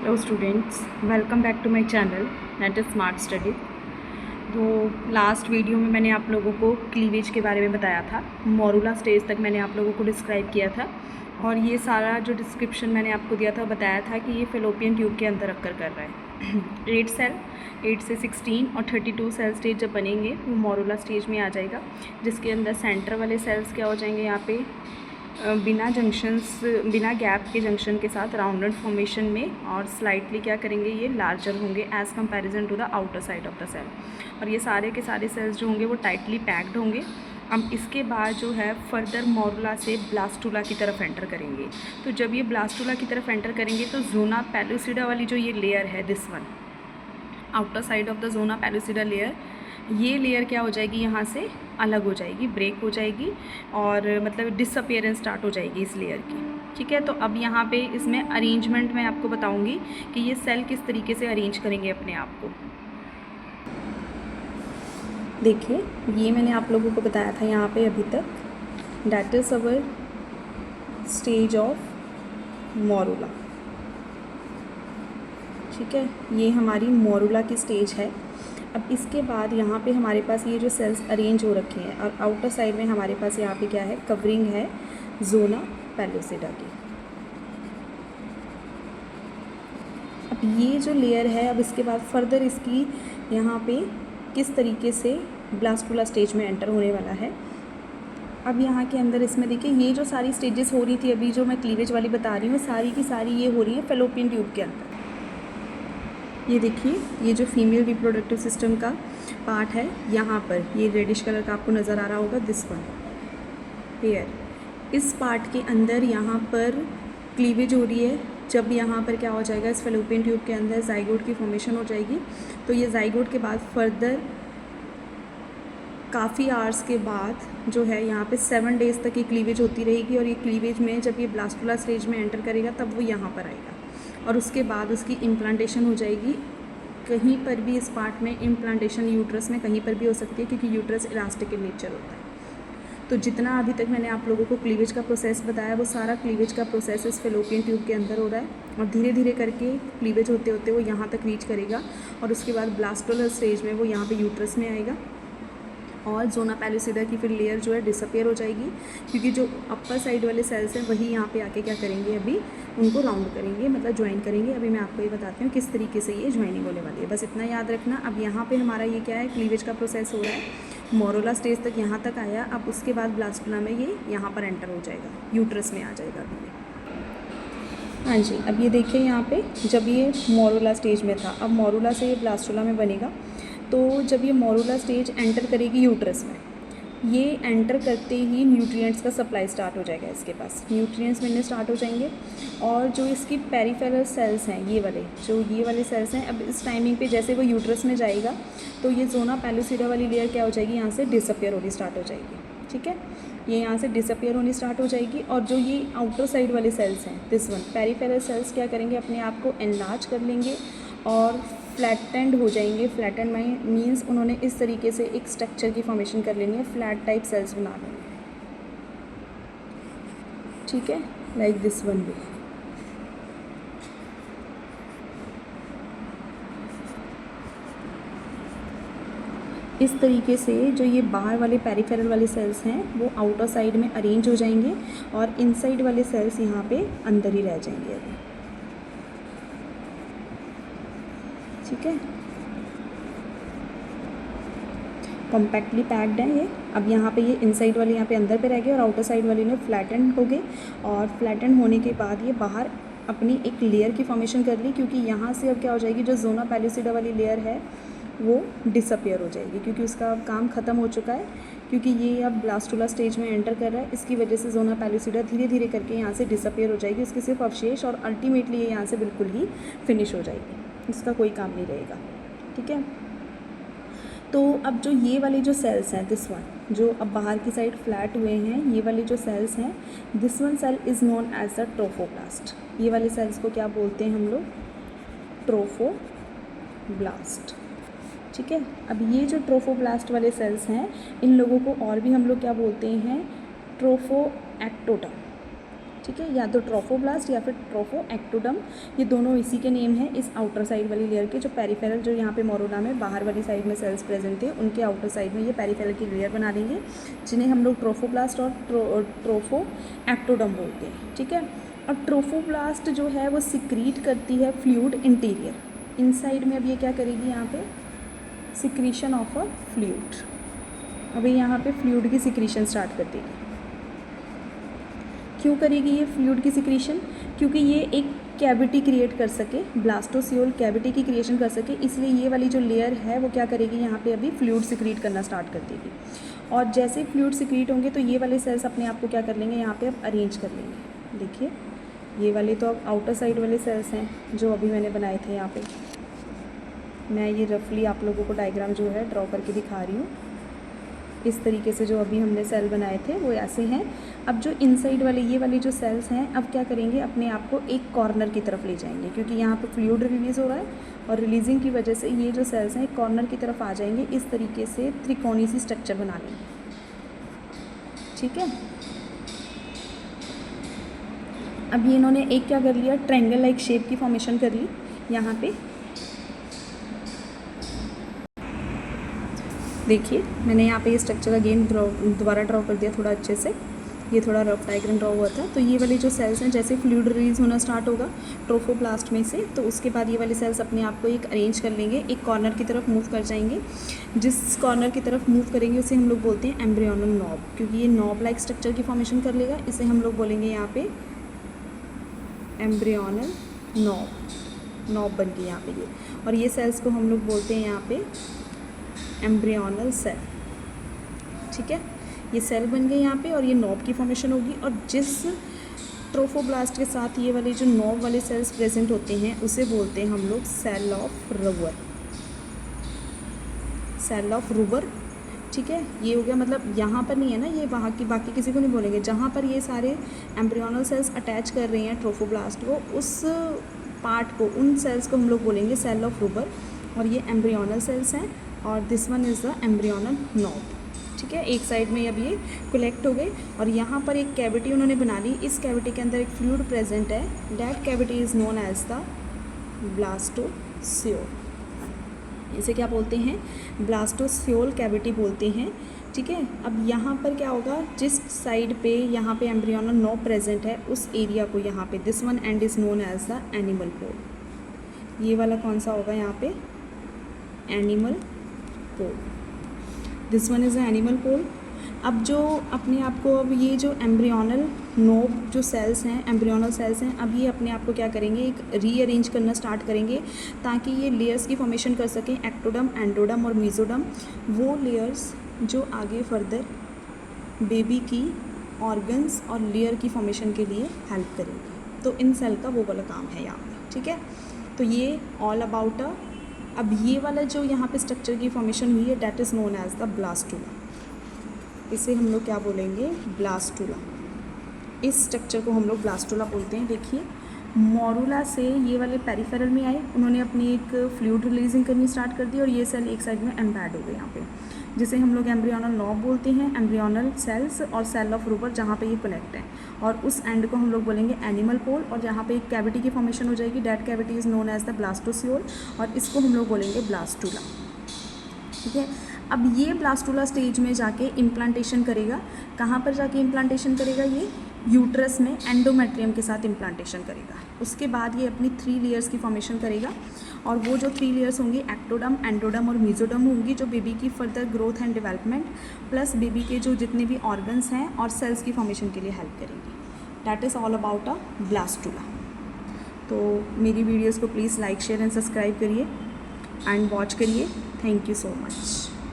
Hello students, welcome back to my channel that is smart study. तो last video में मैंने आप लोगों को क्लीवेज के बारे में बताया था, मोरुला स्टेज तक मैंने आप लोगों को डिस्क्राइब किया था और ये सारा जो डिस्क्रिप्शन मैंने आपको दिया था बताया था कि ये फेलोपियन ट्यूब के अंदर अक्कर कर रहा है। 8 से 16 और 32 सेल स्टेज जब बनेंगे वो मोरुला स्टेज में आ जाएगा, जिसके अंदर सेंटर वाले सेल्स क्या हो जाएंगे, यहाँ पे बिना गैप के जंक्शन के साथ राउंडेड फॉर्मेशन में और स्लाइटली क्या करेंगे, ये लार्जर होंगे as comparison to the outer side of the cell. और ये सारे के सारे सेल्स जो होंगे वो टाइटली पैक्ड होंगे। अब इसके बाद जो है फर्दर मोरुला से ब्लास्टुला की तरफ एंटर करेंगे। तो जब ये ब्लास्टुला की तरफ एंटर करेंगे तो ज़ोना पेलुसिडा वाली जो ये लेयर है, this one outer side of the zona pellucida layer, ये लेयर क्या हो जाएगी, यहाँ से अलग हो जाएगी, ब्रेक हो जाएगी और मतलब डिसअपियरेंस स्टार्ट हो जाएगी इस लेयर की। ठीक है, तो अब यहाँ पे इसमें अरेंजमेंट मैं आपको बताऊँगी कि ये सेल किस तरीके से अरेंज करेंगे अपने आप को। देखिए, ये मैंने आप लोगों को बताया था यहाँ पे अभी तक, that is our stage of morula. ठीक है, ये हमारी मोरुला की स्टेज है। अब इसके बाद यहाँ पे हमारे पास ये जो सेल्स अरेंज हो रखे हैं और आउटर साइड में हमारे पास यहाँ पे क्या है, कवरिंग है ज़ोना पेलुसिडा की। अब ये जो लेयर है, अब इसके बाद फर्दर इसकी यहाँ पे किस तरीके से ब्लास्टुला स्टेज में एंटर होने वाला है। अब यहाँ के अंदर इसमें देखिए, ये जो सारी स्टेजेस हो रही थी अभी जो मैं क्लीवेज वाली बता रही हूँ, सारी की सारी ये हो रही है फेलोपियन ट्यूब के अंदर। ये देखिए, ये जो फीमेल रिप्रोडक्टिव सिस्टम का पार्ट है, यहाँ पर ये रेडिश कलर का आपको नज़र आ रहा होगा, दिस वन हेयर, इस पार्ट के अंदर यहाँ पर क्लीवेज हो रही है। जब यहाँ पर क्या हो जाएगा, इस फेलोपियन ट्यूब के अंदर जाइगोट की फॉर्मेशन हो जाएगी। तो ये जाइगोट के बाद फर्दर काफ़ी आवर्स के बाद जो है यहाँ पे 7 डेज़ तक ये क्लीवेज होती रहेगी और ये क्लीवेज में जब ये ब्लास्टुला स्टेज में एंटर करेगा तब वो यहाँ पर आएगा और उसके बाद उसकी इम्प्लांटेशन हो जाएगी। कहीं पर भी इस पार्ट में इम्प्लांटेशन यूट्रस में कहीं पर भी हो सकती है, क्योंकि यूट्रस इलास्टिक इन नेचर होता है। तो जितना अभी तक मैंने आप लोगों को क्लीवेज का प्रोसेस बताया, वो सारा क्लीवेज का प्रोसेस इस फेलोपियन ट्यूब के अंदर हो रहा है और धीरे धीरे करके क्लीवेज होते होते वो यहाँ तक रीच करेगा और उसके बाद ब्लास्टुलर स्टेज में वो यहाँ पे यूट्रस में आएगा और ज़ोना पेलुसिडा की फिर लेयर जो है डिसअपियर हो जाएगी, क्योंकि जो अपर साइड वाले सेल्स हैं वही यहाँ पे आके क्या करेंगे, अभी उनको राउंड करेंगे, मतलब ज्वाइन करेंगे। अभी मैं आपको ये बताती हूँ किस तरीके से ये ज्वाइनिंग होने वाली है, बस इतना याद रखना। अब यहाँ पे हमारा ये क्या है, क्लीवेज का प्रोसेस हो रहा है, मोरुला स्टेज तक यहाँ तक आया। अब उसके बाद ब्लास्टुला में ये यहाँ पर एंटर हो जाएगा, यूट्रस में आ जाएगा अभी ये। हाँ जी, अब ये देखिए यहाँ पे जब ये मोरुला स्टेज में था, अब मोरुला से ये ब्लास्टुला में बनेगा। तो जब ये मोरुला स्टेज एंटर करेगी यूट्रस में, ये एंटर करते ही न्यूट्रिएंट्स का सप्लाई स्टार्ट हो जाएगा, इसके पास न्यूट्रिएंट्स मिलने स्टार्ट हो जाएंगे। और जो इसकी पेरिफेरल सेल्स हैं, ये वाले सेल्स हैं, अब इस टाइमिंग पे जैसे वो यूट्रस में जाएगा तो ये ज़ोना पेलुसिडा वाली लेयर क्या हो जाएगी, यहाँ से डिसअपियर होनी स्टार्ट हो जाएगी। ठीक है, ये यहाँ से डिसअपियर होनी स्टार्ट हो जाएगी और जो ये आउटर साइड वाले सेल्स हैं, दिस वन पेरिफेरल सेल्स क्या करेंगे, अपने आप को एनलार्ज कर लेंगे और फ्लैटेंड हो जाएंगे। फ्लैटेंड मीन्स उन्होंने इस तरीके से एक स्ट्रक्चर की फॉर्मेशन कर लेनी है, फ्लैट टाइप सेल्स बना लेंगे। ठीक है, लाइक दिस वन भी। इस तरीके से जो ये बाहर वाले पेरिफेरल वाले सेल्स हैं वो आउटर साइड में अरेंज हो जाएंगे और इनसाइड वाले सेल्स यहाँ पे अंदर ही रह जाएंगे अभी। ठीक है, कॉम्पैक्टली पैक्ड है ये। अब यहाँ पे ये इनसाइड वाले यहाँ पे अंदर पे रह गए और आउटर साइड वाले ने फ्लैटेंड हो गए और फ्लैटेंड होने के बाद ये बाहर अपनी एक लेयर की फॉर्मेशन कर ली, क्योंकि यहाँ से अब क्या हो जाएगी, जो ज़ोना पेलुसिडा वाली लेयर है वो डिसअपियर हो जाएगी, क्योंकि उसका अब काम ख़त्म हो चुका है, क्योंकि ये अब ब्लास्टुला स्टेज में एंटर कर रहा है। इसकी वजह से ज़ोना पेलुसिडा धीरे धीरे करके यहाँ से डिसअपियर हो जाएगी, उसके सिर्फ अवशेष, और अल्टीमेटली ये यहाँ से बिल्कुल ही फिनिश हो जाएगी, इसका कोई काम नहीं रहेगा। ठीक है, तो अब जो ये वाले जो सेल्स हैं, दिस वन, जो अब बाहर की साइड फ्लैट हुए हैं, ये वाले जो सेल्स हैं, this one cell is known as the trophoblast. ये वाले सेल्स को क्या बोलते हैं हम लोग, ट्रोफोब्लास्ट। ठीक है, अब ये जो ट्रोफोब्लास्ट वाले सेल्स हैं, इन लोगों को और भी हम लोग क्या बोलते हैं, ट्रोफोएक्टोडर्म। ठीक है, या तो ट्रोफोब्लास्ट या फिर ट्रोफोएक्टोडर्म, ये दोनों इसी के नेम हैं इस आउटर साइड वाली लेयर के। जो पेरिफेरल, जो यहाँ पे मोरोला में बाहर वाली साइड में सेल्स प्रेजेंट थे, उनके आउटर साइड में ये पेरिफेरल की लेयर बना देंगे, जिन्हें हम लोग ट्रोफोब्लास्ट और ट्रोफोएक्टोडर्म बोलते हैं। ठीक है, और ट्रोफोब्लास्ट जो है वो सिक्रीट करती है फ्लूइड इंटीरियर, इनसाइड में। अब ये क्या करेगी यहाँ पे, सिक्रीशन ऑफ अ फ्लूइड। अभी यहाँ पे फ्लूइड की सिक्रीशन स्टार्ट कर देगी। क्यों करेगी ये फ्लूइड की सिक्रीशन? क्योंकि ये एक कैविटी क्रिएट कर सके, ब्लास्टोसियोल कैविटी की क्रिएशन कर सके, इसलिए ये वाली जो लेयर है वो क्या करेगी, यहाँ पे अभी फ्लूइड सिक्रीट करना स्टार्ट कर देगी। और जैसे फ्लूइड सिक्रीट होंगे तो ये वाले सेल्स अपने आप को क्या कर लेंगे, यहाँ पे अब अरेंज कर लेंगे। देखिए, ये वाले तो अब आउटर साइड वाले सेल्स हैं जो अभी मैंने बनाए थे। यहाँ पे मैं ये रफली आप लोगों को डायग्राम जो है ड्रॉ करके दिखा रही हूँ। इस तरीके से जो अभी हमने सेल बनाए थे वो ऐसे हैं। अब जो इनसाइड वाले ये वाले जो सेल्स हैं, अब क्या करेंगे, अपने आप को एक कॉर्नर की तरफ ले जाएंगे, क्योंकि यहाँ पे फ्लूइड रिलीज़ हो रहा है और रिलीजिंग की वजह से ये जो सेल्स हैं एक कॉर्नर की तरफ आ जाएंगे। इस तरीके से त्रिकोणी सी स्ट्रक्चर बना लेंगे। ठीक है, अब ये इन्होंने एक क्या कर लिया, ट्रायंगल लाइक शेप की फॉर्मेशन कर ली यहाँ पे। देखिए, मैंने यहाँ पे ये स्ट्रक्चर अगेन दोबारा ड्रॉ कर दिया थोड़ा अच्छे से। ये थोड़ा रफ डायग्राम ड्रॉ हुआ था। तो ये वाले जो सेल्स हैं, जैसे फ्लूइड रिलीज होना स्टार्ट होगा ट्रोफोप्लास्ट में से, तो उसके बाद ये वाले सेल्स अपने आप को एक अरेंज कर लेंगे, एक कॉर्नर की तरफ मूव कर जाएंगे। जिस कॉर्नर की तरफ मूव करेंगे उसे हम लोग बोलते हैं एम्ब्रियोनल नॉब, क्योंकि ये नॉब लाइक स्ट्रक्चर की फॉर्मेशन कर लेगा। इसे हम लोग बोलेंगे यहाँ पे एम्ब्रियोनल नॉब बन गई यहाँ पे ये। और ये सेल्स को हम लोग बोलते हैं यहाँ पे एम्ब्रियोनल सेल। ठीक है, ये सेल बन गए यहाँ पे और ये नॉब की फॉर्मेशन होगी। और जिस ट्रोफोब्लास्ट के साथ ये वाले जो नॉब वाले सेल्स प्रेजेंट होते हैं उसे बोलते हैं हम लोग सेल ऑफ रूबर, सेल ऑफ रूबर। ठीक है, ये हो गया, मतलब यहाँ पर नहीं है ना, ये वहाँ की बाकी किसी को नहीं बोलेंगे। जहाँ पर ये सारे एम्ब्रियोनल सेल्स अटैच कर रहे हैं ट्रोफोब्लास्ट को, उस पार्ट को, उन सेल्स को हम लोग बोलेंगे सेल ऑफ रूबर। और ये एम्ब्रियोनल सेल्स हैं और this one is the embryonal knob. ठीक है, एक साइड में अब ये कलेक्ट हो गए और यहाँ पर एक कैविटी उन्होंने बना ली। इस कैविटी के अंदर एक फ्लूइड प्रेजेंट है, that cavity is known as the blastocoel. इसे क्या बोलते हैं, ब्लास्टोसियोल कैविटी बोलते हैं। ठीक है, अब यहाँ पर क्या होगा, जिस साइड पे यहाँ पे एम्ब्रियोनल नॉब प्रेजेंट है उस एरिया को यहाँ पे this one end is known as the animal pole. ये वाला कौन सा होगा यहाँ पे, animal pole. This one is a animal pole. अब जो अपने आप को, अब ये जो एम्ब्रियोनल नोब जो सेल्स हैं, एम्ब्रियोनल सेल्स हैं, अब ये अपने आप को क्या करेंगे, एक रीअरेंज करना स्टार्ट करेंगे ताकि ये लेयर्स की फॉर्मेशन कर सकें, एक्टोडर्म, एंडोडर्म और मीजोडर्म। वो लेयर्स जो आगे फर्दर बेबी की ऑर्गन्स और लेयर की फॉर्मेशन के लिए हेल्प करेंगे। तो इन सेल का वो वाला काम है यहाँ पे। ठीक है, तो ये ऑल अबाउट अब ये वाला जो यहाँ पे स्ट्रक्चर की फॉर्मेशन हुई है, that is known as the blastula. इसे हम लोग क्या बोलेंगे, ब्लास्टुला। इस स्ट्रक्चर को हम लोग ब्लास्टुला बोलते हैं। देखिए, मोरुला से ये वाले पेरिफेरल में आए, उन्होंने अपनी एक फ्लूइड रिलीजिंग करनी स्टार्ट कर दी और ये सेल एक साइड में एम्बेड हो गए यहाँ पे, जिसे हम लोग एम्ब्रियोनल नॉब बोलते हैं, एम्ब्रियोनल सेल्स और सेल ऑफ रूबर जहाँ पे ये कनेक्ट है। और उस एंड को हम लोग बोलेंगे एनिमल पोल, और जहाँ पे एक कैविटी की फॉर्मेशन हो जाएगी, that cavity is known as the blastocoel, और इसको हम लोग बोलेंगे ब्लास्टुला। ठीक है, अब ये ब्लास्टुला स्टेज में जाके इम्प्लांटेशन करेगा। कहाँ पर जाके इम्प्लांटेशन करेगा, ये यूट्रस में एंडोमेट्रियम के साथ इम्प्लांटेशन करेगा। उसके बाद ये अपनी 3 लेयर्स की फॉर्मेशन करेगा, और वो जो 3 लेयर्स होंगी, एक्टोडर्म, एंडोडर्म और मीजोडर्म होंगी, जो बेबी की further growth and development plus baby के जो जितने भी ऑर्गन्स हैं और सेल्स की फॉर्मेशन के लिए हेल्प करेंगी। That is all about a blastula. तो मेरी वीडियोज़ को please like, share and subscribe करिए एंड वॉच करिए। Thank you so much.